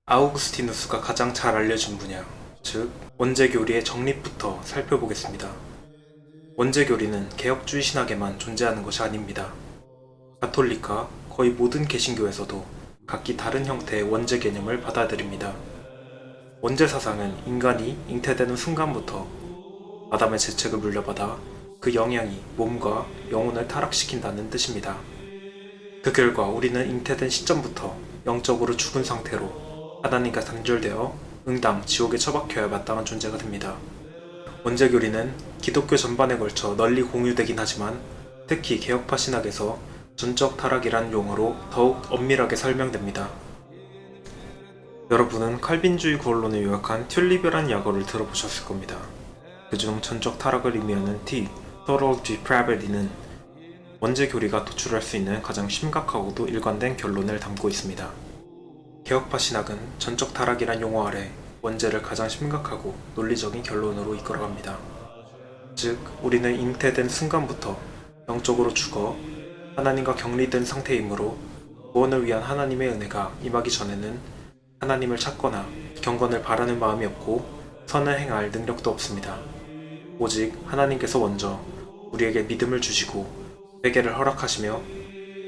아우구스티누스가 가장 잘 알려진 분야, 즉 원죄교리의 정립부터 살펴보겠습니다. 원죄교리는 개혁주의 신학에만 존재하는 것이 아닙니다. 가톨릭과 거의 모든 개신교에서도 각기 다른 형태의 원죄 개념을 받아들입니다. 원죄 사상은 인간이 잉태되는 순간부터 아담의 죄책을 물려받아 그 영향이 몸과 영혼을 타락시킨다는 뜻입니다. 그 결과 우리는 잉태된 시점부터 영적으로 죽은 상태로 하나님과 단절되어 응당 지옥에 처박혀야 마땅한 존재가 됩니다. 원죄교리는 기독교 전반에 걸쳐 널리 공유되긴 하지만 특히 개혁파 신학에서 전적 타락이란 용어로 더욱 엄밀하게 설명됩니다. 여러분은 칼빈주의 구원론을 요약한 튤립이라는 약어를 들어보셨을 겁니다. 그중 전적 타락을 의미하는 T, Total Depravity는 원죄교리가 도출할 수 있는 가장 심각하고도 일관된 결론을 담고 있습니다. 개혁파 신학은 전적 타락이란 용어 아래 원죄를 가장 심각하고 논리적인 결론으로 이끌어갑니다. 즉, 우리는 잉태된 순간부터 영적으로 죽어 하나님과 격리된 상태이므로 구원을 위한 하나님의 은혜가 임하기 전에는 하나님을 찾거나 경건을 바라는 마음이 없고 선을 행할 능력도 없습니다. 오직 하나님께서 먼저 우리에게 믿음을 주시고 회개를 허락하시며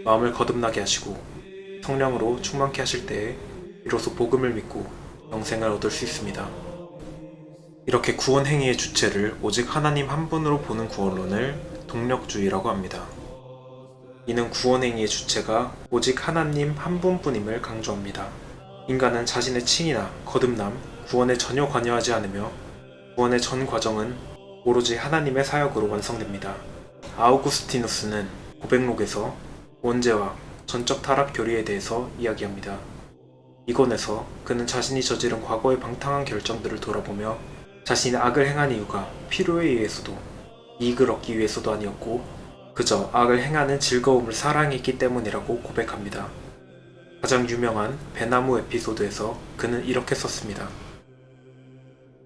마음을 거듭나게 하시고 성령으로 충만케 하실 때에 비로소 복음을 믿고 영생을 얻을 수 있습니다. 이렇게 구원 행위의 주체를 오직 하나님 한 분으로 보는 구원론을 동력주의라고 합니다. 이는 구원 행위의 주체가 오직 하나님 한 분뿐임을 강조합니다. 인간은 자신의 칭이나 거듭남, 구원에 전혀 관여하지 않으며 구원의 전 과정은 오로지 하나님의 사역으로 완성됩니다. 아우구스티누스는 고백록에서 원죄와 전적 타락 교리에 대해서 이야기합니다. 이권에서 그는 자신이 저지른 과거의 방탕한 결정들을 돌아보며 자신의 악을 행한 이유가 필요에 의해서도 이익을 얻기 위해서도 아니었고 그저 악을 행하는 즐거움을 사랑했기 때문이라고 고백합니다. 가장 유명한 배나무 에피소드에서 그는 이렇게 썼습니다.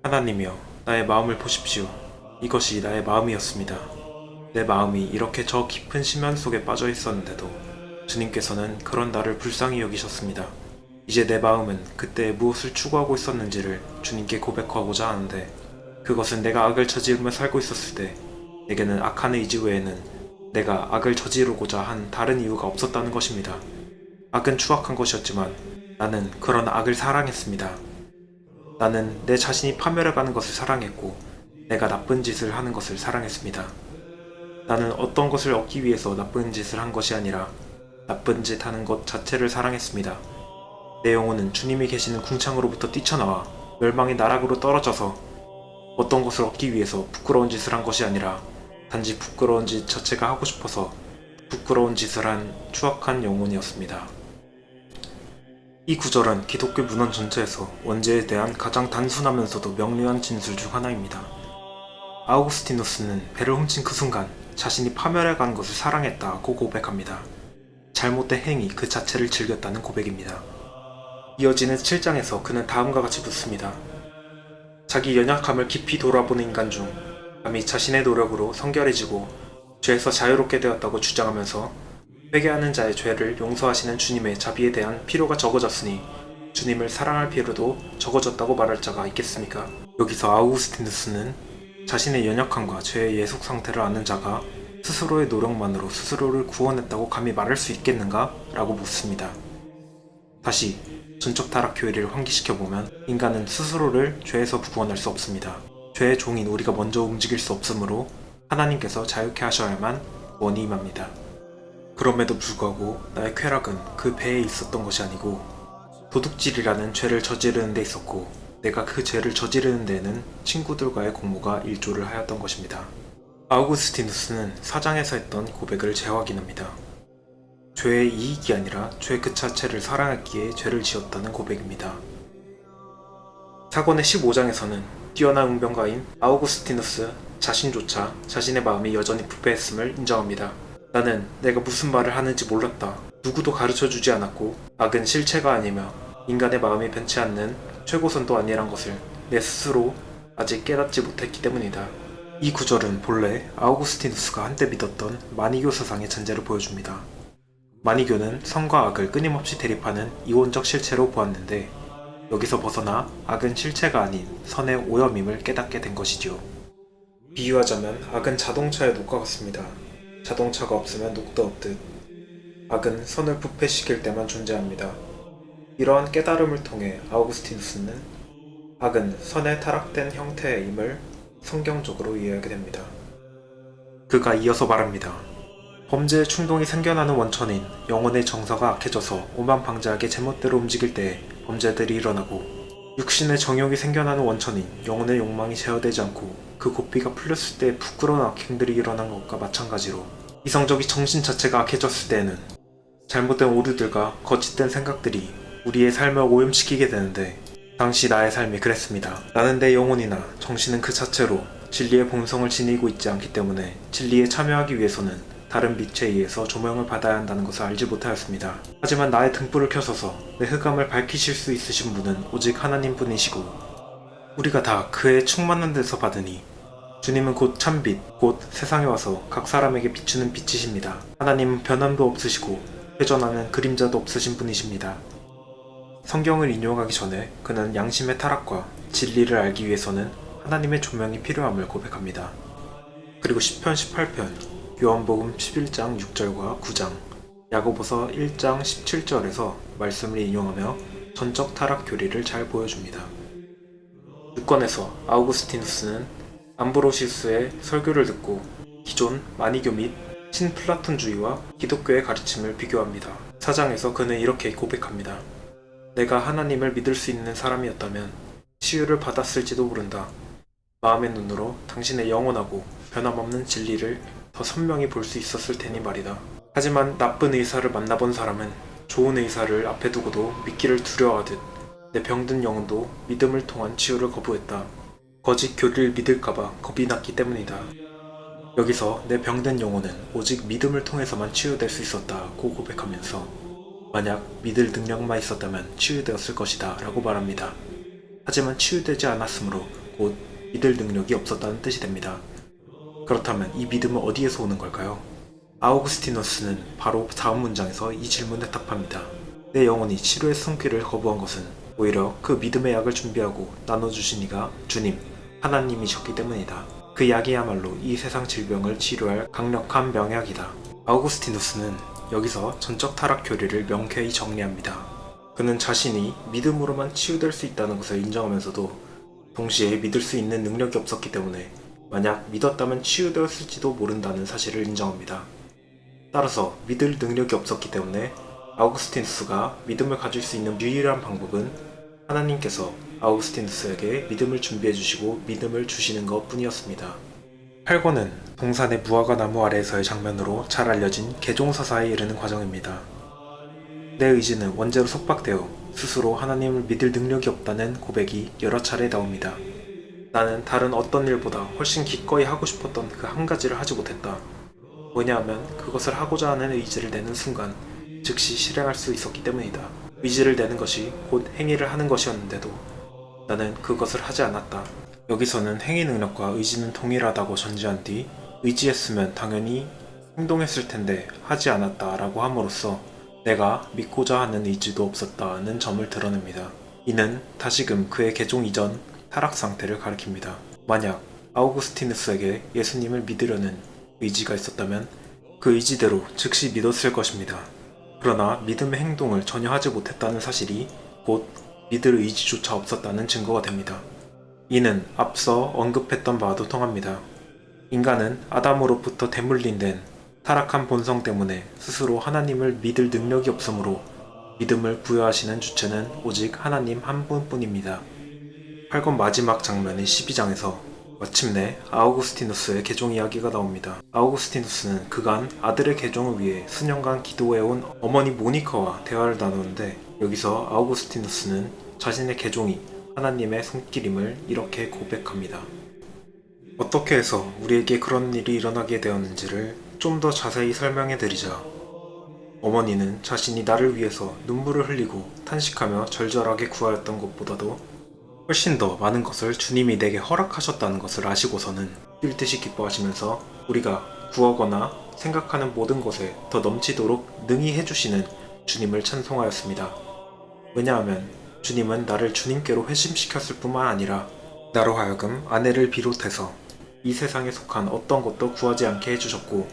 하나님이여, 나의 마음을 보십시오. 이것이 나의 마음이었습니다. 내 마음이 이렇게 저 깊은 심연 속에 빠져 있었는데도 주님께서는 그런 나를 불쌍히 여기셨습니다. 이제 내 마음은 그때 무엇을 추구하고 있었는지를 주님께 고백하고자 하는데 그것은 내가 악을 저지르며 살고 있었을 때 내게는 악한 의지 외에는 내가 악을 저지르고자 한 다른 이유가 없었다는 것입니다. 악은 추악한 것이었지만 나는 그런 악을 사랑했습니다. 나는 내 자신이 파멸해가는 것을 사랑했고 내가 나쁜 짓을 하는 것을 사랑했습니다. 나는 어떤 것을 얻기 위해서 나쁜 짓을 한 것이 아니라 나쁜 짓 하는 것 자체를 사랑했습니다. 내 영혼은 주님이 계시는 궁창으로부터 뛰쳐나와 멸망의 나락으로 떨어져서 어떤 것을 얻기 위해서 부끄러운 짓을 한 것이 아니라 단지 부끄러운 짓 자체가 하고 싶어서 부끄러운 짓을 한 추악한 영혼이었습니다. 이 구절은 기독교 문헌 전체에서 원죄에 대한 가장 단순하면서도 명료한 진술 중 하나입니다. 아우구스티누스는 배를 훔친 그 순간 자신이 파멸해간 것을 사랑했다고 고백합니다. 잘못된 행위 그 자체를 즐겼다는 고백입니다. 이어지는 7장에서 그는 다음과 같이 묻습니다. 자기 연약함을 깊이 돌아보는 인간 중 감히 자신의 노력으로 성결해지고 죄에서 자유롭게 되었다고 주장하면서 회개하는 자의 죄를 용서하시는 주님의 자비에 대한 필요가 적어졌으니 주님을 사랑할 필요도 적어졌다고 말할 자가 있겠습니까? 여기서 아우구스티누스는 자신의 연약함과 죄의 예속 상태를 아는 자가 스스로의 노력만으로 스스로를 구원했다고 감히 말할 수 있겠는가? 라고 묻습니다. 다시 전적 타락 교리를 환기시켜보면 인간은 스스로를 죄에서 구원할 수 없습니다. 죄의 종인 우리가 먼저 움직일 수 없으므로 하나님께서 자유케 하셔야만 구원이 임합니다. 그럼에도 불구하고 나의 쾌락은 그 배에 있었던 것이 아니고 도둑질이라는 죄를 저지르는 데 있었고 내가 그 죄를 저지르는 데에는 친구들과의 공모가 일조를 하였던 것입니다. 아우구스티누스는 사장에서 했던 고백을 재확인합니다. 죄의 이익이 아니라 죄 그 자체를 사랑했기에 죄를 지었다는 고백입니다. 사건의 15장에서는 뛰어난 웅변가인 아우구스티누스 자신조차 자신의 마음이 여전히 부패했음을 인정합니다. 나는 내가 무슨 말을 하는지 몰랐다. 누구도 가르쳐주지 않았고 악은 실체가 아니며 인간의 마음이 변치 않는 최고선도 아니란 것을 내 스스로 아직 깨닫지 못했기 때문이다. 이 구절은 본래 아우구스티누스가 한때 믿었던 마니교 사상의 전제를 보여줍니다. 마니교는 선과 악을 끊임없이 대립하는 이원적 실체로 보았는데 여기서 벗어나 악은 실체가 아닌 선의 오염임을 깨닫게 된 것이지요. 비유하자면 악은 자동차의 녹과 같습니다. 자동차가 없으면 녹도 없듯 악은 선을 부패시킬 때만 존재합니다. 이러한 깨달음을 통해 아우구스티누스는 악은 선의 타락된 형태임을 성경적으로 이해하게 됩니다. 그가 이어서 말합니다. 범죄의 충동이 생겨나는 원천인 영혼의 정서가 악해져서 오만방자하게 제멋대로 움직일 때 범죄들이 일어나고, 육신의 정욕이 생겨나는 원천인 영혼의 욕망이 제어되지 않고 그 고삐가 풀렸을 때 부끄러운 악행들이 일어난 것과 마찬가지로 이성적인 정신 자체가 악해졌을 때에는 잘못된 오류들과 거짓된 생각들이 우리의 삶을 오염시키게 되는데, 당시 나의 삶이 그랬습니다. 나는 내 영혼이나 정신은 그 자체로 진리의 본성을 지니고 있지 않기 때문에 진리에 참여하기 위해서는 다른 빛에 의해서 조명을 받아야 한다는 것을 알지 못하였습니다. 하지만 나의 등불을 켜서서 내 흑암을 밝히실 수 있으신 분은 오직 하나님뿐이시고, 우리가 다 그의 충만한 데서 받으니 주님은 곧 참빛, 곧 세상에 와서 각 사람에게 비추는 빛이십니다. 하나님은 변함도 없으시고 회전하는 그림자도 없으신 분이십니다. 성경을 인용하기 전에 그는 양심의 타락과 진리를 알기 위해서는 하나님의 조명이 필요함을 고백합니다. 그리고 시편 18편, 요한복음 11장 6절과 9장, 야고보서 1장 17절에서 말씀을 인용하며 전적 타락 교리를 잘 보여줍니다. 6권에서 아우구스티누스는 암브로시우스의 설교를 듣고 기존 마니교 및 신플라톤주의와 기독교의 가르침을 비교합니다. 4장에서 그는 이렇게 고백합니다. 내가 하나님을 믿을 수 있는 사람이었다면 치유를 받았을지도 모른다. 마음의 눈으로 당신의 영원하고 변함없는 진리를 더 선명히 볼 수 있었을 테니 말이다. 하지만 나쁜 의사를 만나본 사람은 좋은 의사를 앞에 두고도 믿기를 두려워하듯 내 병든 영혼도 믿음을 통한 치유를 거부했다. 거짓 교리를 믿을까봐 겁이 났기 때문이다. 여기서 내 병든 영혼은 오직 믿음을 통해서만 치유될 수 있었다고 고백하면서 만약 믿을 능력만 있었다면 치유되었을 것이다 라고 말합니다. 하지만 치유되지 않았으므로 곧 믿을 능력이 없었다는 뜻이 됩니다. 그렇다면 이 믿음은 어디에서 오는 걸까요? 아우구스티누스는 바로 다음 문장에서 이 질문에 답합니다. 내 영혼이 치료의 손길을 거부한 것은 오히려 그 믿음의 약을 준비하고 나눠주신 이가 주님, 하나님이셨기 때문이다. 그 약이야말로 이 세상 질병을 치료할 강력한 명약이다. 아우구스티누스는 여기서 전적 타락 교리를 명쾌히 정리합니다. 그는 자신이 믿음으로만 치유될 수 있다는 것을 인정하면서도 동시에 믿을 수 있는 능력이 없었기 때문에 만약 믿었다면 치유되었을지도 모른다는 사실을 인정합니다. 따라서 믿을 능력이 없었기 때문에 아우구스티누스가 믿음을 가질 수 있는 유일한 방법은 하나님께서 아우구스티누스에게 믿음을 준비해 주시고 믿음을 주시는 것 뿐이었습니다. 8권은 동산의 무화과 나무 아래에서의 장면으로 잘 알려진 개종서사에 이르는 과정입니다. 내 의지는 원죄로 속박되어 스스로 하나님을 믿을 능력이 없다는 고백이 여러 차례 나옵니다. 나는 다른 어떤 일보다 훨씬 기꺼이 하고 싶었던 그 한 가지를 하지 못했다. 왜냐하면 그것을 하고자 하는 의지를 내는 순간 즉시 실행할 수 있었기 때문이다. 의지를 내는 것이 곧 행위를 하는 것이었는데도 나는 그것을 하지 않았다. 여기서는 행위 능력과 의지는 동일하다고 전제한 뒤 의지했으면 당연히 행동했을 텐데 하지 않았다 라고 함으로써 내가 믿고자 하는 의지도 없었다는 점을 드러냅니다. 이는 다시금 그의 개종 이전 타락 상태를 가리킵니다. 만약 아우구스티누스에게 예수님을 믿으려는 의지가 있었다면 그 의지대로 즉시 믿었을 것입니다. 그러나 믿음의 행동을 전혀 하지 못했다는 사실이 곧 믿을 의지조차 없었다는 증거가 됩니다. 이는 앞서 언급했던 바와도 통합니다. 인간은 아담으로부터 대물림된 타락한 본성 때문에 스스로 하나님을 믿을 능력이 없으므로 믿음을 부여하시는 주체는 오직 하나님 한 분뿐입니다. 8권 마지막 장면인 12장에서 마침내 아우구스티누스의 개종 이야기가 나옵니다. 아우구스티누스는 그간 아들의 개종을 위해 수년간 기도해온 어머니 모니카와 대화를 나누는데, 여기서 아우구스티누스는 자신의 개종이 하나님의 손길임을 이렇게 고백합니다. 어떻게 해서 우리에게 그런 일이 일어나게 되었는지를 좀 더 자세히 설명해 드리자. 어머니는 자신이 나를 위해서 눈물을 흘리고 탄식하며 절절하게 구하였던 것보다도 훨씬 더 많은 것을 주님이 내게 허락하셨다는 것을 아시고서는 뛸 듯이 기뻐하시면서 우리가 구하거나 생각하는 모든 것에 더 넘치도록 능히 해주시는 주님을 찬송하였습니다. 왜냐하면 주님은 나를 주님께로 회심시켰을 뿐만 아니라 나로 하여금 아내를 비롯해서 이 세상에 속한 어떤 것도 구하지 않게 해주셨고,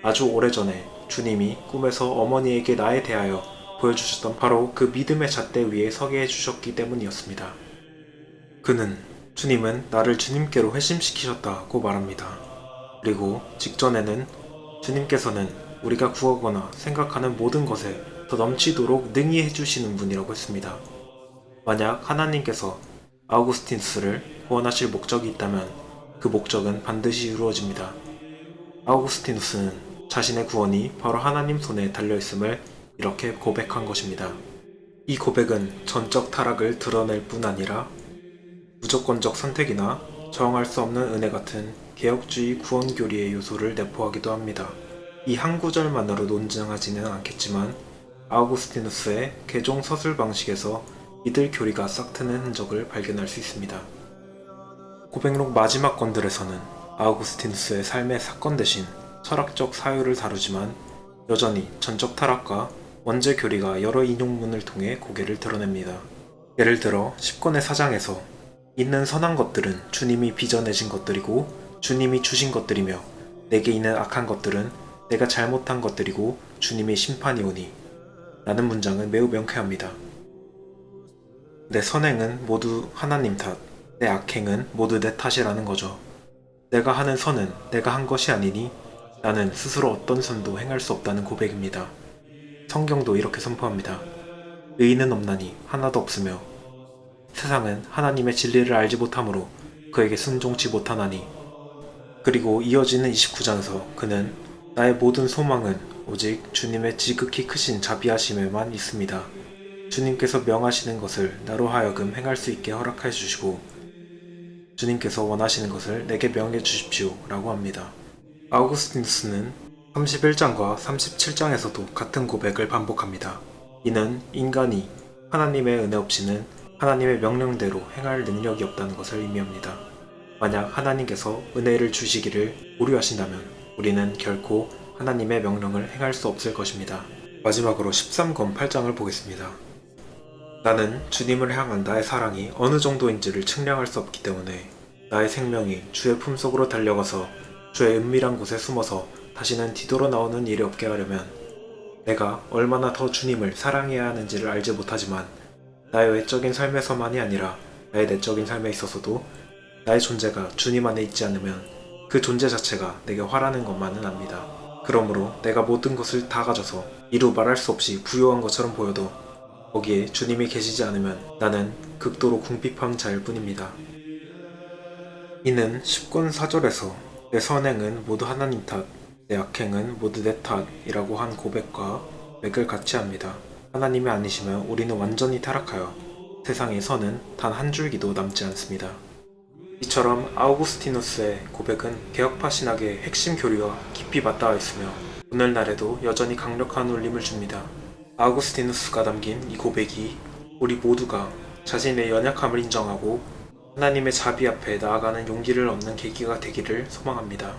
아주 오래전에 주님이 꿈에서 어머니에게 나에 대하여 보여주셨던 바로 그 믿음의 잣대 위에 서게 해주셨기 때문이었습니다. 그는 주님은 나를 주님께로 회심시키셨다고 말합니다. 그리고 직전에는 주님께서는 우리가 구하거나 생각하는 모든 것에 더 넘치도록 능히 해주시는 분이라고 했습니다. 만약 하나님께서 아우구스티누스를 구원하실 목적이 있다면 그 목적은 반드시 이루어집니다. 아우구스티누스는 자신의 구원이 바로 하나님 손에 달려있음을 이렇게 고백한 것입니다. 이 고백은 전적 타락을 드러낼 뿐 아니라 무조건적 선택이나 저항할 수 없는 은혜 같은 개혁주의 구원교리의 요소를 내포하기도 합니다. 이 한 구절만으로 논증하지는 않겠지만 아우구스티누스의 개종 서술 방식에서 이들 교리가 싹트는 흔적을 발견할 수 있습니다. 고백록 마지막 건들에서는 아우구스티누스의 삶의 사건 대신 철학적 사유를 다루지만 여전히 전적 타락과 원죄 교리가 여러 인용문을 통해 고개를 드러냅니다. 예를 들어 10권의 사장에서 있는 선한 것들은 주님이 빚어내신 것들이고 주님이 주신 것들이며 내게 있는 악한 것들은 내가 잘못한 것들이고 주님의 심판이 오니 라는 문장은 매우 명쾌합니다. 내 선행은 모두 하나님 탓, 내 악행은 모두 내 탓이라는 거죠. 내가 하는 선은 내가 한 것이 아니니 나는 스스로 어떤 선도 행할 수 없다는 고백입니다. 성경도 이렇게 선포합니다. 의인은 없나니 하나도 없으며 세상은 하나님의 진리를 알지 못하므로 그에게 순종치 못하나니. 그리고 이어지는 29장에서 그는 나의 모든 소망은 오직 주님의 지극히 크신 자비하심에만 있습니다. 주님께서 명하시는 것을 나로 하여금 행할 수 있게 허락해 주시고 주님께서 원하시는 것을 내게 명해 주십시오 라고 합니다. 아우구스티누스는 31장과 37장에서도 같은 고백을 반복합니다. 이는 인간이 하나님의 은혜 없이는 하나님의 명령대로 행할 능력이 없다는 것을 의미합니다. 만약 하나님께서 은혜를 주시기를 보류하신다면 우리는 결코 하나님의 명령을 행할 수 없을 것입니다. 마지막으로 13권 8장을 보겠습니다. 나는 주님을 향한 나의 사랑이 어느 정도인지를 측량할 수 없기 때문에 나의 생명이 주의 품속으로 달려가서 주의 은밀한 곳에 숨어서 다시는 뒤돌아 나오는 일이 없게 하려면 내가 얼마나 더 주님을 사랑해야 하는지를 알지 못하지만 나의 외적인 삶에서만이 아니라 나의 내적인 삶에 있어서도 나의 존재가 주님 안에 있지 않으면 그 존재 자체가 내게 화라는 것만은 압니다. 그러므로 내가 모든 것을 다 가져서 이루 말할 수 없이 부유한 것처럼 보여도 거기에 주님이 계시지 않으면 나는 극도로 궁핍한 자일 뿐입니다. 이는 10권 4절에서 내 선행은 모두 하나님 탓, 내 악행은 모두 내 탓이라고 한 고백과 맥을 같이 합니다. 하나님이 아니시면 우리는 완전히 타락하여 세상의 선은 단 한 줄기도 남지 않습니다. 이처럼 아우구스티누스의 고백은 개혁파 신학의 핵심 교리와 깊이 맞닿아 있으며 오늘날에도 여전히 강력한 울림을 줍니다. 아우구스티누스가 남긴 이 고백이 우리 모두가 자신의 연약함을 인정하고 하나님의 자비 앞에 나아가는 용기를 얻는 계기가 되기를 소망합니다.